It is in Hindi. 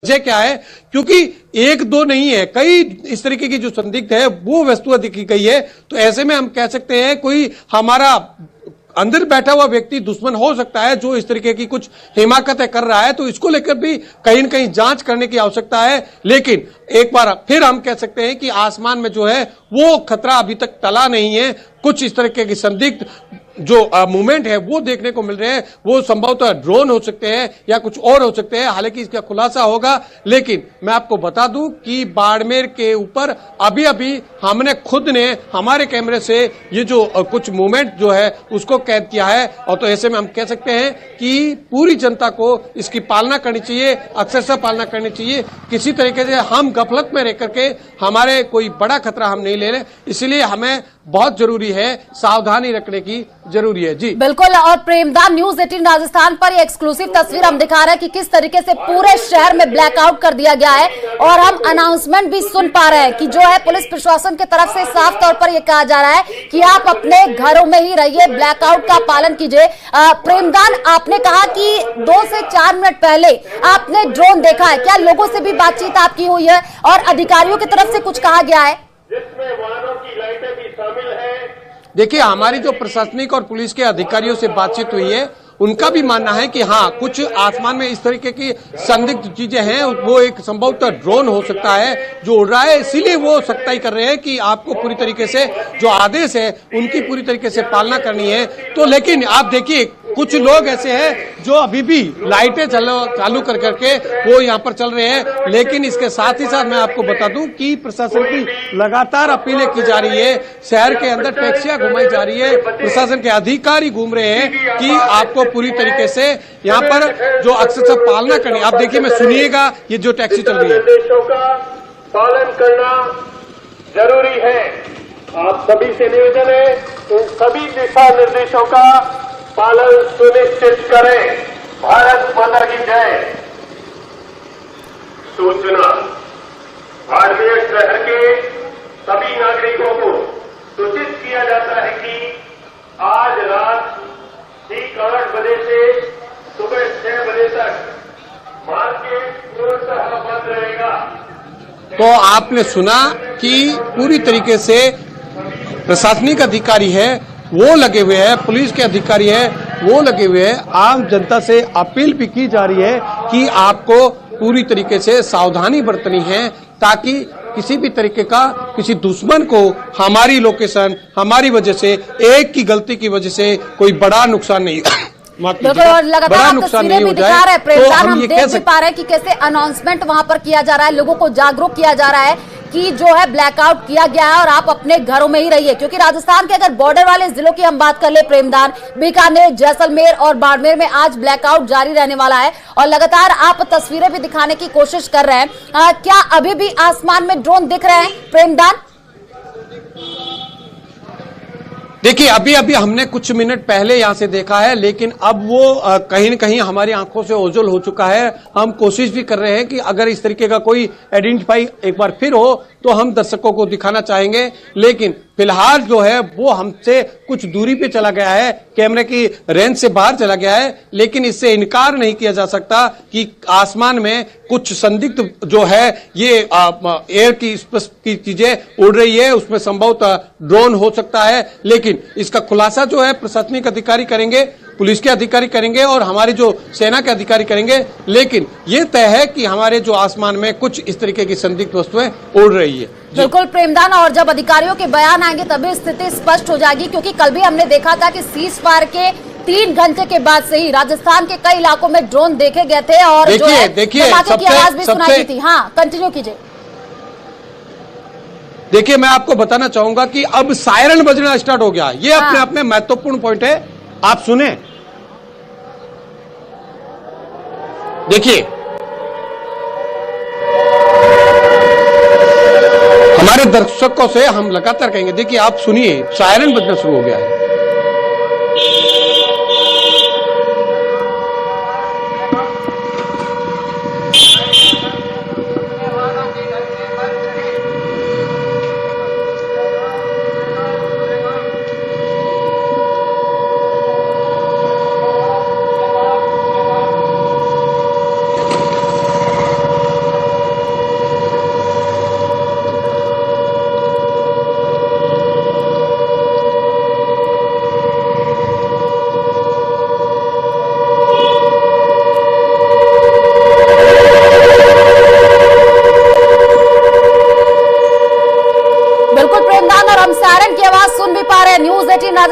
वजह क्या है? क्योंकि एक दो नहीं है, कई इस तरीके की जो संदिग्ध है वो वस्तुएं दिखी गई है। तो ऐसे में हम कह सकते हैं कोई हमारा अंदर बैठा हुआ व्यक्ति दुश्मन हो सकता है जो इस तरीके की कुछ हिमाकतें कर रहा है। तो इसको लेकर भी कहीं न कहीं जांच करने की आवश्यकता है। लेकिन एक बार फिर हम कह सकते हैं कि आसमान में जो है वो खतरा अभी तक टला नहीं है। कुछ इस तरीके की संदिग्ध जो मूवमेंट है वो देखने को मिल रहे हैं। वो संभवतः ड्रोन हो सकते हैं या कुछ और हो सकते हैं, हालांकि इसका खुलासा होगा। लेकिन मैं आपको बता दूं कि बाड़मेर के ऊपर अभी अभी हमने खुद ने हमारे कैमरे से ये जो कुछ मूवमेंट जो है उसको कैद किया है। और तो ऐसे में हम कह सकते हैं कि पूरी जनता को इसकी पालना करनी चाहिए, अक्षरशः पालना करनी चाहिए। किसी तरीके से हम गफलत में रह करके हमारे कोई बड़ा खतरा हम नहीं ले रहे, इसलिए हमें बहुत जरूरी है, सावधानी रखने की जरूरी है। जी बिल्कुल। और प्रेमदान न्यूज 18 राजस्थान पर ये एक्सक्लूसिव तस्वीर हम दिखा रहे हैं कि किस तरीके से पूरे शहर में ब्लैकआउट कर दिया गया है। और हम अनाउंसमेंट भी सुन पा रहे हैं कि जो है पुलिस प्रशासन की तरफ से साफ तौर पर यह कहा जा रहा है कि आप अपने घरों में ही रहिए, ब्लैकआउट का पालन कीजिए। प्रेमदान, आपने कहा कि 2 से 4 मिनट पहले आपने ड्रोन देखा है, क्या लोगों से भी बातचीत आपकी हुई है और अधिकारियों की तरफ से कुछ कहा गया है? जिसमें वाहनों की लाइटें भी शामिल है। देखिए, हमारी जो प्रशासनिक और पुलिस के अधिकारियों से बातचीत हुई है, उनका भी मानना है कि हाँ, कुछ आसमान में इस तरीके की संदिग्ध चीजें हैं। वो एक संभवतः ड्रोन हो सकता है जो उड़ रहा है, इसीलिए वो सख्ताई कर रहे हैं कि आपको पूरी तरीके से जो आदेश है उनकी पूरी तरीके से पालना करनी है। तो लेकिन आप देखिए, कुछ लोग ऐसे हैं जो अभी भी लाइटें चालू कर करके वो यहाँ पर चल रहे हैं। लेकिन इसके साथ ही साथ मैं आपको बता दूं कि प्रशासन की लगातार अपीलें की जा रही है, शहर के अंदर टैक्सियां घुमाई जा रही है, प्रशासन के अधिकारी घूम रहे हैं कि आपको पूरी तरीके से यहाँ पर जो अक्षरशः पालना करनी। आप देखिए, मैं सुनिएगा ये जो टैक्सी चल रही है। निर्देशों का पालन करना जरूरी है। आप सभी से निवेदन है, इन सभी दिशा निर्देशों का पालन सुनिश्चित करें। भारत माता की जय। सूचना, बाड़मेर शहर के सभी नागरिकों को सूचित किया जाता है कि आज रात ठीक 8 बजे से सुबह 6 बजे तक मार्केट पूर्णतः बंद रहेगा। तो आपने सुना कि पूरी तरीके से प्रशासनिक अधिकारी है वो लगे हुए हैं, पुलिस के अधिकारी है वो लगे हुए हैं। आम जनता से अपील भी की जा रही है कि आपको पूरी तरीके से सावधानी बरतनी है, ताकि किसी भी तरीके का किसी दुश्मन को हमारी लोकेशन, हमारी वजह से, एक की गलती की वजह से कोई बड़ा नुकसान नहीं और लगातार तस्वीरें भी दिखा रहे हैं प्रेमदान, हम देख भी पा रहे हैं कि कैसे अनाउंसमेंट वहां पर किया जा रहा है, लोगों को जागरूक किया जा रहा है कि जो है ब्लैकआउट किया गया है और आप अपने घरों में ही रहिए। क्योंकि राजस्थान के अगर बॉर्डर वाले जिलों की हम बात कर ले प्रेमदान, बीकानेर, जैसलमेर और बाड़मेर में आज ब्लैकआउट जारी रहने वाला है और लगातार आप तस्वीरें भी दिखाने की कोशिश कर रहे हैं। क्या अभी भी आसमान में ड्रोन दिख रहे हैं प्रेमदान? देखिए, अभी हमने कुछ मिनट पहले यहां से देखा है, लेकिन अब वो कहीं न कहीं हमारी आंखों से ओझल हो चुका है। हम कोशिश भी कर रहे हैं कि अगर इस तरीके का कोई आइडेंटिफाई एक बार फिर हो तो हम दर्शकों को दिखाना चाहेंगे। लेकिन फिलहाल जो है वो हमसे कुछ दूरी पे चला गया है, कैमरे की रेंज से बाहर चला गया है। लेकिन इससे इनकार नहीं किया जा सकता कि आसमान में कुछ संदिग्ध जो है ये एयर की चीजें उड़ रही है, उसमें संभवतः ड्रोन हो सकता है। लेकिन इसका खुलासा जो है प्रशासनिक अधिकारी करेंगे, पुलिस के अधिकारी करेंगे और हमारी जो सेना के अधिकारी करेंगे। लेकिन ये तय है कि हमारे जो आसमान में कुछ इस तरीके की संदिग्ध वस्तुएं उड़ रही है। बिल्कुल प्रेमदान, और जब अधिकारियों के बयान आएंगे तभी स्थिति स्पष्ट हो जाएगी। क्योंकि कल भी हमने देखा था कि सीज फायर के 3 घंटे के बाद से ही राजस्थान के कई इलाकों में ड्रोन देखे गए थे और जो है धमाके की आवाज भी सुनाई थी। हाँ, कंटिन्यू कीजिए। देखिए, मैं आपको बताना चाहूंगा कि अब सायरन बजना स्टार्ट हो गया। ये अपने आप में महत्वपूर्ण पॉइंट है, आप सुने। देखिए, हमारे दर्शकों से हम लगातार कहेंगे, देखिए आप सुनिए, सायरन बजना शुरू हो गया है। 18 राजस्थान।